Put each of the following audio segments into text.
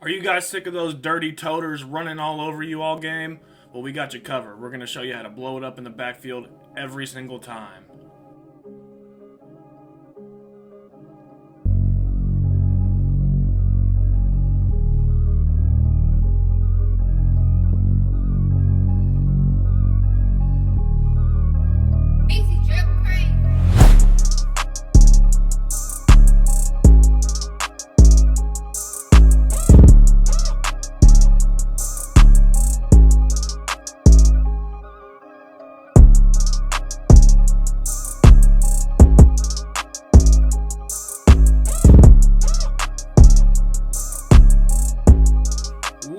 Are you guys sick of those dirty toters running all over you all game? Well, we got you covered. We're going to show you how to blow it up in the backfield every single time.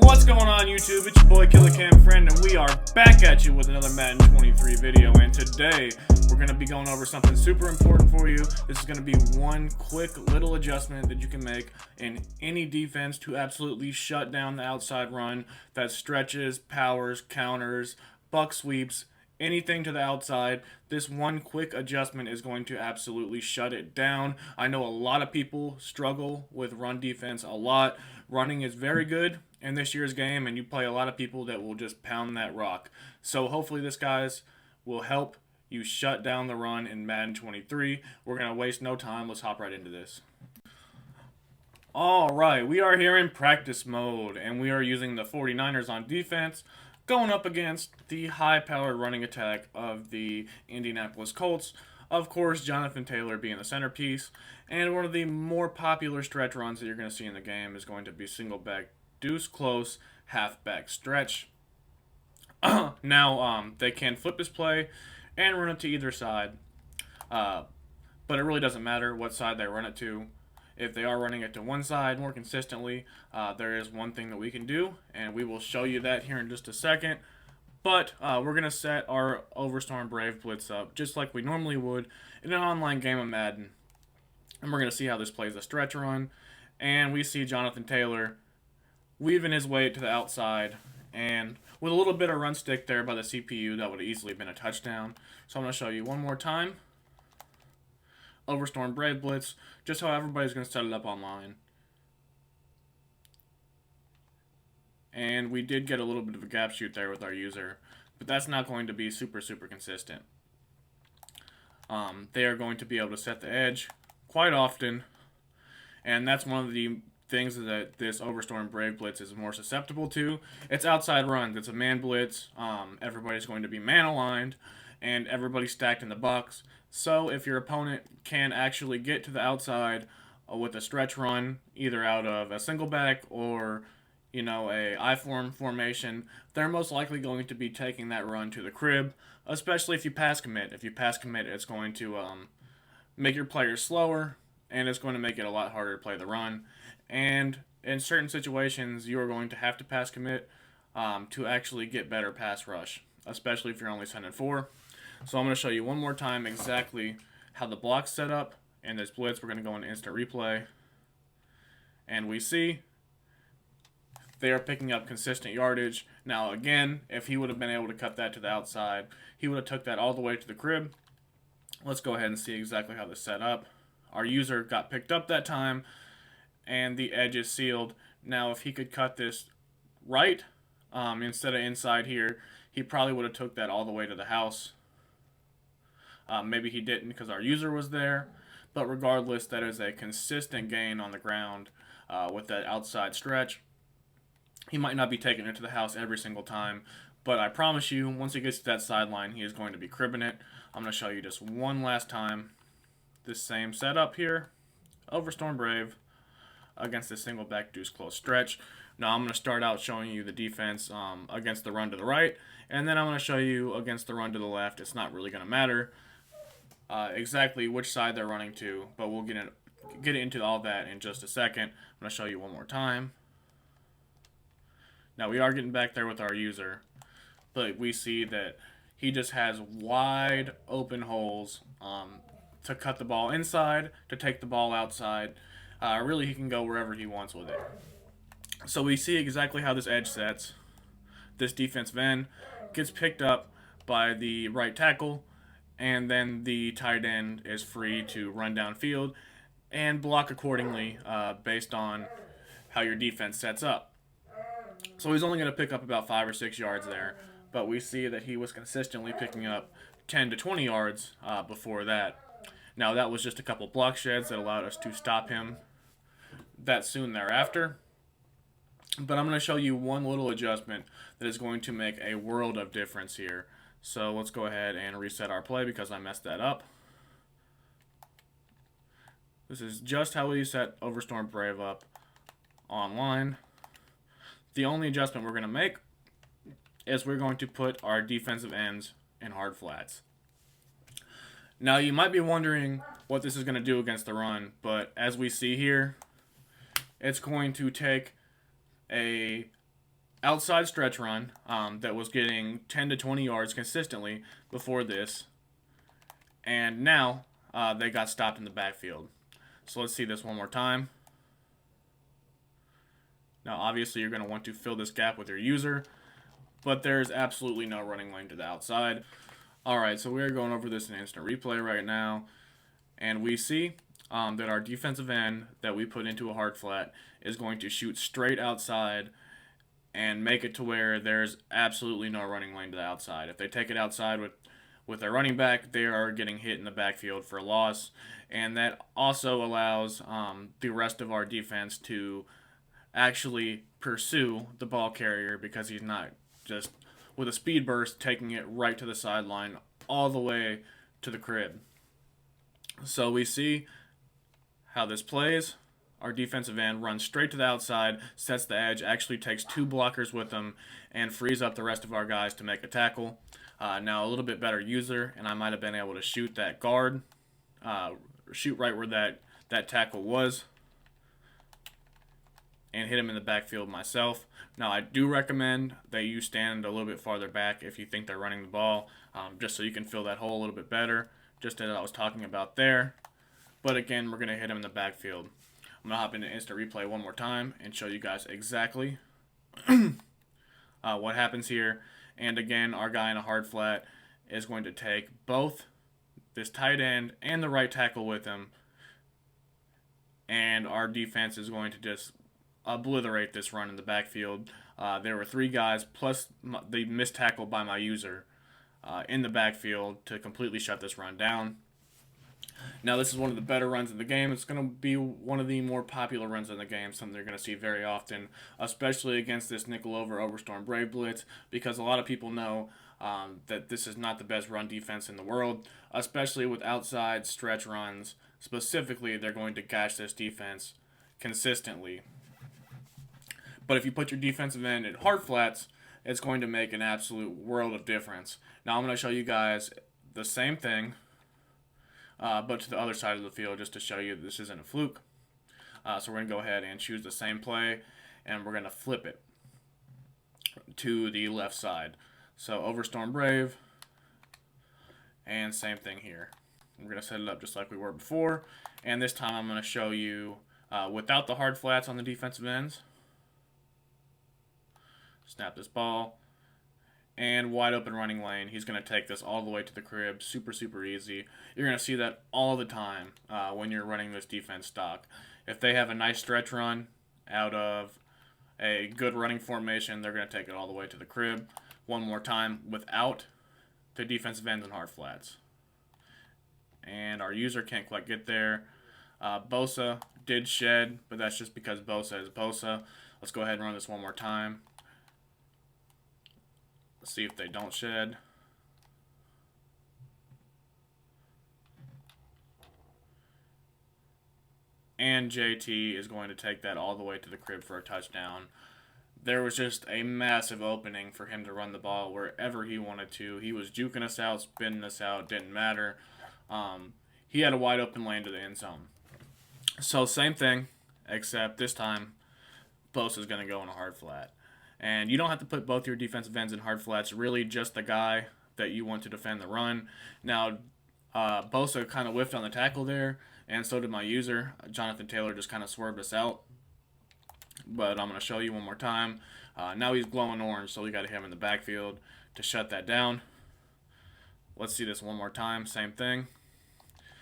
What's going on YouTube? It's your boy Killer Cam Friend, and we are back at you with another Madden 23 video. And today we're going to be going over something super important for you. This is going to be one quick little adjustment that you can make in any defense to absolutely shut down the outside run that stretches, powers, counters, buck sweeps, anything to the outside. This one quick adjustment is going to absolutely shut it down. I know a lot of people struggle with run defense a lot. Running is very good in this year's game, and you play a lot of people that will just pound that rock. So hopefully this, guys, will help you shut down the run in Madden 23. We're going to waste no time. Let's hop right into this. Alright, we are here in practice mode, and we are using the 49ers on defense, going up against the high-powered running attack of the Indianapolis Colts. Of course, Jonathan Taylor being the centerpiece, and one of the more popular stretch runs that you're going to see in the game is going to be single back deuce close halfback stretch. Now, they can flip this play and run it to either side, but it really doesn't matter what side they run it to. If they are running it to one side more consistently, there is one thing that we can do, and we will show you that here in just a second. But we're going to set our Overstorm Brave Blitz up just like we normally would in an online game of Madden. And we're going to see how this plays a stretch run. And we see Jonathan Taylor weaving his way to the outside. And with a little bit of run stick there by the CPU, that would have easily been a touchdown. So I'm going to show you one more time. Overstorm Brave Blitz, just how everybody's going to set it up online. And we did get a little bit of a gap shoot there with our user, but that's not going to be super consistent. They are going to be able to set the edge quite often, and that's one of the things that this Overstorm Brave Blitz is more susceptible to. It's outside runs. It's a man blitz. Everybody's going to be man aligned, and everybody's stacked in the box. So if your opponent can actually get to the outside with a stretch run, either out of a single back or a I-form formation, they're most likely going to be taking that run to the crib, especially if you pass commit. If you pass commit, it's going to make your players slower, and it's going to make it a lot harder to play the run. And in certain situations, you are going to have to pass commit to actually get better pass rush, especially if you're only sending 4. So I'm going to show you one more time exactly how the block's set up in this blitz. We're going to go into instant replay, and we see they are picking up consistent yardage. Now, again, if he would have been able to cut that to the outside, he would have took that all the way to the crib. Let's go ahead and see exactly how this is set up. Our user got picked up that time, and the edge is sealed. Now, if he could cut this right instead of inside here, he probably would have took that all the way to the house. Maybe he didn't because our user was there. But regardless, that is a consistent gain on the ground with that outside stretch. He might not be taking it to the house every single time, but I promise you, once he gets to that sideline, he is going to be cribbing it. I'm going to show you just one last time this same setup here. Overstorm Brave against the single back deuce close stretch. Now I'm going to start out showing you the defense against the run to the right, and then I'm going to show you against the run to the left. It's not really going to matter exactly which side they're running to, but we'll get into all that in just a second. I'm going to show you one more time. Now, we are getting back there with our user, but we see that he just has wide open holes to cut the ball inside, to take the ball outside. Really, he can go wherever he wants with it. So we see exactly how this edge sets. This defensive end gets picked up by the right tackle, and then the tight end is free to run downfield and block accordingly based on how your defense sets up. So he's only going to pick up about 5 or 6 yards there, but we see that he was consistently picking up 10 to 20 yards before that. Now that was just a couple block sheds that allowed us to stop him that soon thereafter. But I'm going to show you one little adjustment that is going to make a world of difference here. So let's go ahead and reset our play because I messed that up. This is just how we set Overstorm Brave up online. The only adjustment we're going to make is we're going to put our defensive ends in hard flats. Now you might be wondering what this is going to do against the run, but as we see here, it's going to take a outside stretch run that was getting 10 to 20 yards consistently before this, and now they got stopped in the backfield. So let's see this one more time. Now obviously you're going to want to fill this gap with your user, but there's absolutely no running lane to the outside. Alright, so we're going over this in instant replay right now, and we see that our defensive end that we put into a hard flat is going to shoot straight outside and make it to where there's absolutely no running lane to the outside. If they take it outside with their running back, they are getting hit in the backfield for a loss, and that also allows the rest of our defense to actually pursue the ball carrier because he's not just with a speed burst taking it right to the sideline all the way to the crib. So we see how this plays. Our defensive end runs straight to the outside, sets the edge, actually takes 2 blockers with him, and frees up the rest of our guys to make a tackle. Now a little bit better user, and I might have been able to shoot that guard, shoot right where that tackle was, and hit him in the backfield myself. Now I do recommend that you stand a little bit farther back if you think they're running the ball, just so you can fill that hole a little bit better, just as I was talking about there. But again, we're going to hit him in the backfield. I'm going to hop into instant replay one more time and show you guys exactly what happens here. And again, our guy in a hard flat is going to take both this tight end and the right tackle with him. And our defense is going to just obliterate this run in the backfield. There were 3 guys plus the missed tackle by my user in the backfield to completely shut this run down. Now this is one of the better runs in the game. It's going to be one of the more popular runs in the game, something they're going to see very often, especially against this nickel over Overstorm Brave Blitz, because a lot of people know that this is not the best run defense in the world, especially with outside stretch runs. Specifically, they're going to gash this defense consistently. But if you put your defensive end in hard flats, it's going to make an absolute world of difference. Now I'm going to show you guys the same thing, but to the other side of the field, just to show you this isn't a fluke. So we're going to go ahead and choose the same play, and we're going to flip it to the left side. So Overstorm Brave, and same thing here. We're going to set it up just like we were before, and this time I'm going to show you without the hard flats on the defensive ends. Snap this ball, and wide open running lane. He's going to take this all the way to the crib. Super, super easy. You're going to see that all the time when you're running this defense stock. If they have a nice stretch run out of a good running formation, they're going to take it all the way to the crib. One more time without the defensive ends and hard flats. And our user can't quite get there. Bosa did shed, but that's just because Bosa is Bosa. Let's go ahead and run this one more time. Let's see if they don't shed. And JT is going to take that all the way to the crib for a touchdown. There was just a massive opening for him to run the ball wherever he wanted to. He was juking us out, spinning us out, didn't matter. He had a wide open lane to the end zone. So same thing, except this time Bosa is going to go in a hard flat. And you don't have to put both your defensive ends in hard flats, really just the guy that you want to defend the run. Now, Bosa kind of whiffed on the tackle there, and so did my user. Jonathan Taylor just kind of swerved us out. But I'm going to show you one more time. Now he's glowing orange, so we got to hit him in the backfield to shut that down. Let's see this one more time. Same thing.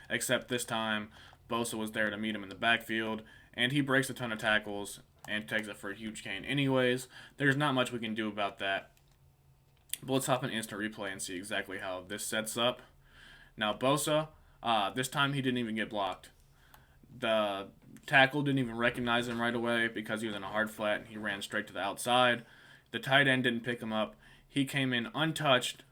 Except this time, Bosa was there to meet him in the backfield, and he breaks a ton of tackles and takes it for a huge gain anyways. There's not much we can do about that. But let's hop in instant replay and see exactly how this sets up. Now Bosa, this time he didn't even get blocked. The tackle didn't even recognize him right away because he was in a hard flat and he ran straight to the outside. The tight end didn't pick him up. He came in untouched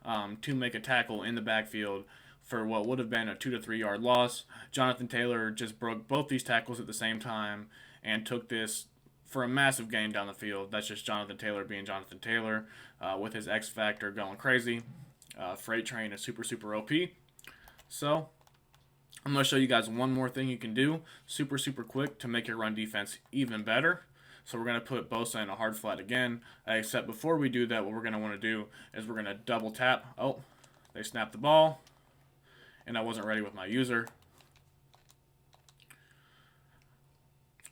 to make a tackle in the backfield for what would have been a 2 to 3 yard loss. Jonathan Taylor just broke both these tackles at the same time and took this for a massive gain down the field. That's just Jonathan Taylor being Jonathan Taylor with his X Factor going crazy. Freight Train is super, super OP. So I'm going to show you guys one more thing you can do super, super quick to make your run defense even better. So we're going to put Bosa in a hard flat again, except before we do that, what we're going to want to do is we're going to double tap. Oh, they snapped the ball, and I wasn't ready with my user.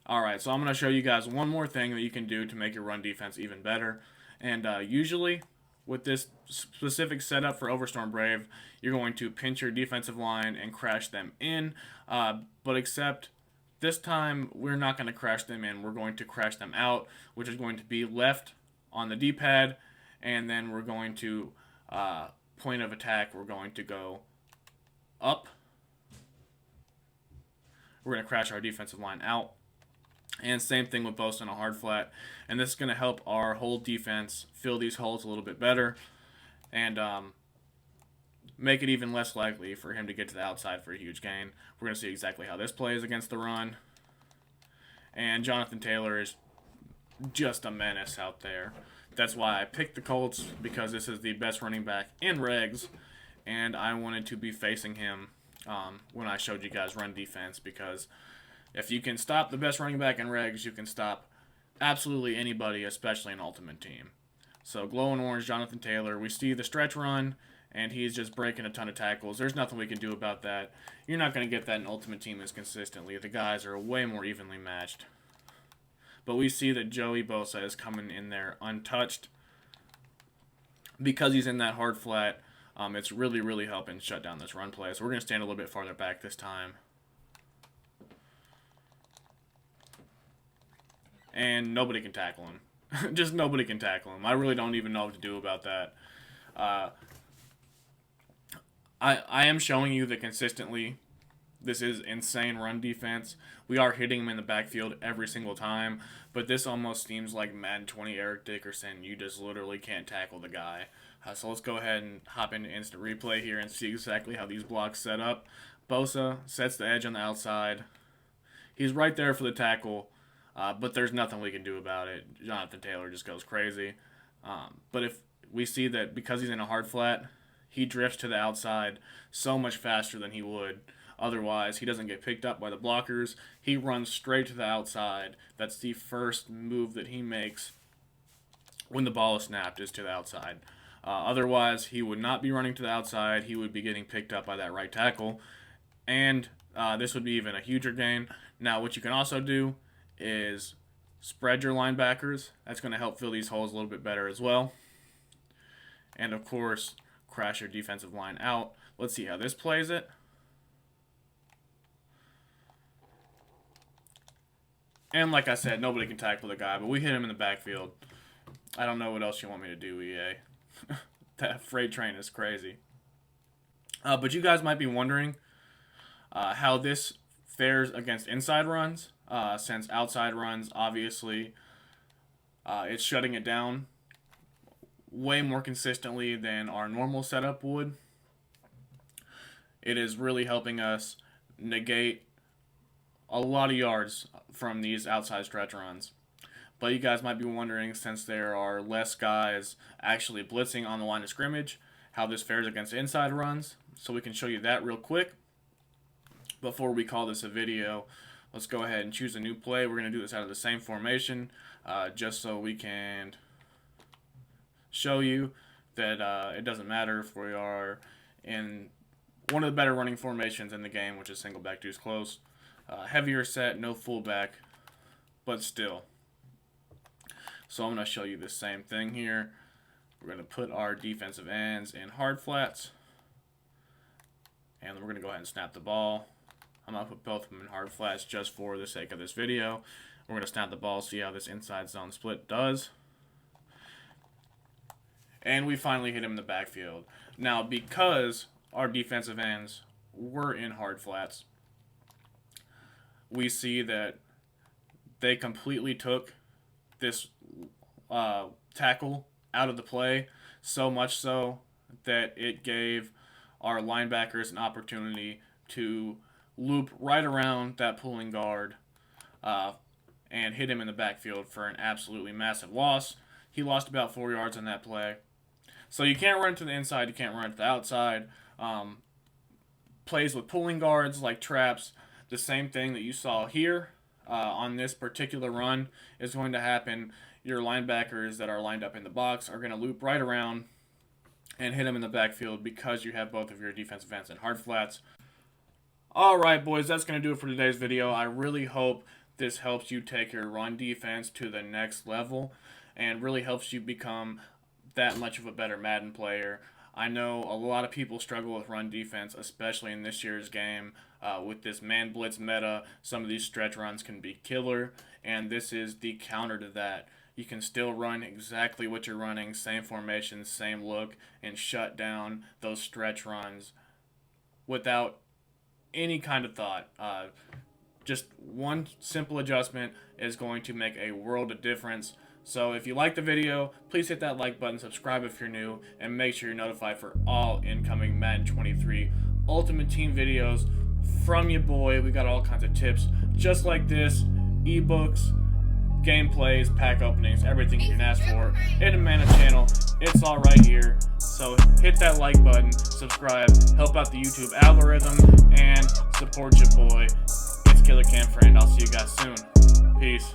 Alright, so I'm going to show you guys one more thing that you can do to make your run defense even better. And usually, with this specific setup for Overstorm Brave, you're going to pinch your defensive line and crash them in. But except this time, we're not going to crash them in. We're going to crash them out, which is going to be left on the D-pad. And then we're going to, point of attack, we're going to go up. We're going to crash our defensive line out. And same thing with Bosa in a hard flat. And this is going to help our whole defense fill these holes a little bit better. And make it even less likely for him to get to the outside for a huge gain. We're going to see exactly how this plays against the run. And Jonathan Taylor is just a menace out there. That's why I picked the Colts, because this is the best running back in regs. And I wanted to be facing him when I showed you guys run defense, because if you can stop the best running back in regs, you can stop absolutely anybody, especially an ultimate team. So glowing orange, Jonathan Taylor. We see the stretch run, and he's just breaking a ton of tackles. There's nothing we can do about that. You're not going to get that in ultimate team as consistently. The guys are way more evenly matched. But we see that Joey Bosa is coming in there untouched. Because he's in that hard flat, it's really, really helping shut down this run play. So we're going to stand a little bit farther back this time. And nobody can tackle him. Just nobody can tackle him. I really don't even know what to do about that. I am showing you that consistently this is insane run defense. We are hitting him in the backfield every single time, but this almost seems like Madden 20 Eric Dickerson. You just literally can't tackle the guy. So let's go ahead and hop into instant replay here and see exactly how these blocks set up. Bosa sets the edge on the outside. He's right there for the tackle. But there's nothing we can do about it. Jonathan Taylor just goes crazy. But if we see that because he's in a hard flat, he drifts to the outside so much faster than he would otherwise. He doesn't get picked up by the blockers. He runs straight to the outside. That's the first move that he makes when the ball is snapped, is to the outside. Otherwise, he would not be running to the outside. He would be getting picked up by that right tackle. And this would be even a huger gain. Now, what you can also do is spread your linebackers. That's going to help fill these holes a little bit better as well. And of course, crash your defensive line out. Let's see how this plays it. And like I said, nobody can tackle the guy, but we hit him in the backfield. I don't know what else you want me to do, EA. That freight train is crazy. But you guys might be wondering how this fares against inside runs. Since outside runs, obviously, it's shutting it down way more consistently than our normal setup would. It is really helping us negate a lot of yards from these outside stretch runs. But you guys might be wondering, since there are less guys actually blitzing on the line of scrimmage, how this fares against inside runs. So we can show you that real quick. Before we call this a video, let's go ahead and choose a new play. We're going to do this out of the same formation, just so we can show you that it doesn't matter if we are in one of the better running formations in the game, which is single back deuce close. Heavier set, no fullback, but still. So I'm going to show you the same thing here. We're going to put our defensive ends in hard flats, and we're going to go ahead and snap the ball. I'm going to put both of them in hard flats just for the sake of this video. We're going to snap the ball, see how this inside zone split does. And we finally hit him in the backfield. Now, because our defensive ends were in hard flats, we see that they completely took this tackle out of the play, so much so that it gave our linebackers an opportunity to loop right around that pulling guard and hit him in the backfield for an absolutely massive loss. He lost about 4 yards on that play. So you can't run to the inside, you can't run to the outside. Plays with pulling guards like traps, the same thing that you saw here on this particular run is going to happen. Your linebackers that are lined up in the box are going to loop right around and hit him in the backfield because you have both of your defensive ends in hard flats. Alright boys, that's going to do it for today's video. I really hope this helps you take your run defense to the next level and really helps you become that much of a better Madden player. I know a lot of people struggle with run defense, especially in this year's game. With this man blitz meta, some of these stretch runs can be killer, and this is the counter to that. You can still run exactly what you're running, same formation, same look, and shut down those stretch runs without any kind of thought. Just one simple adjustment is going to make a world of difference. So if you like the video, please hit that like button, subscribe if you're new, and make sure you're notified for all incoming Madden 23 Ultimate Team videos from your boy. We got all kinds of tips just like this, ebooks, gameplays, pack openings, everything you can ask for in the Madden channel. It's all right here. So hit that like button, subscribe, help out the YouTube algorithm, and support your boy. It's Killer Cam Friend. I'll see you guys soon. Peace.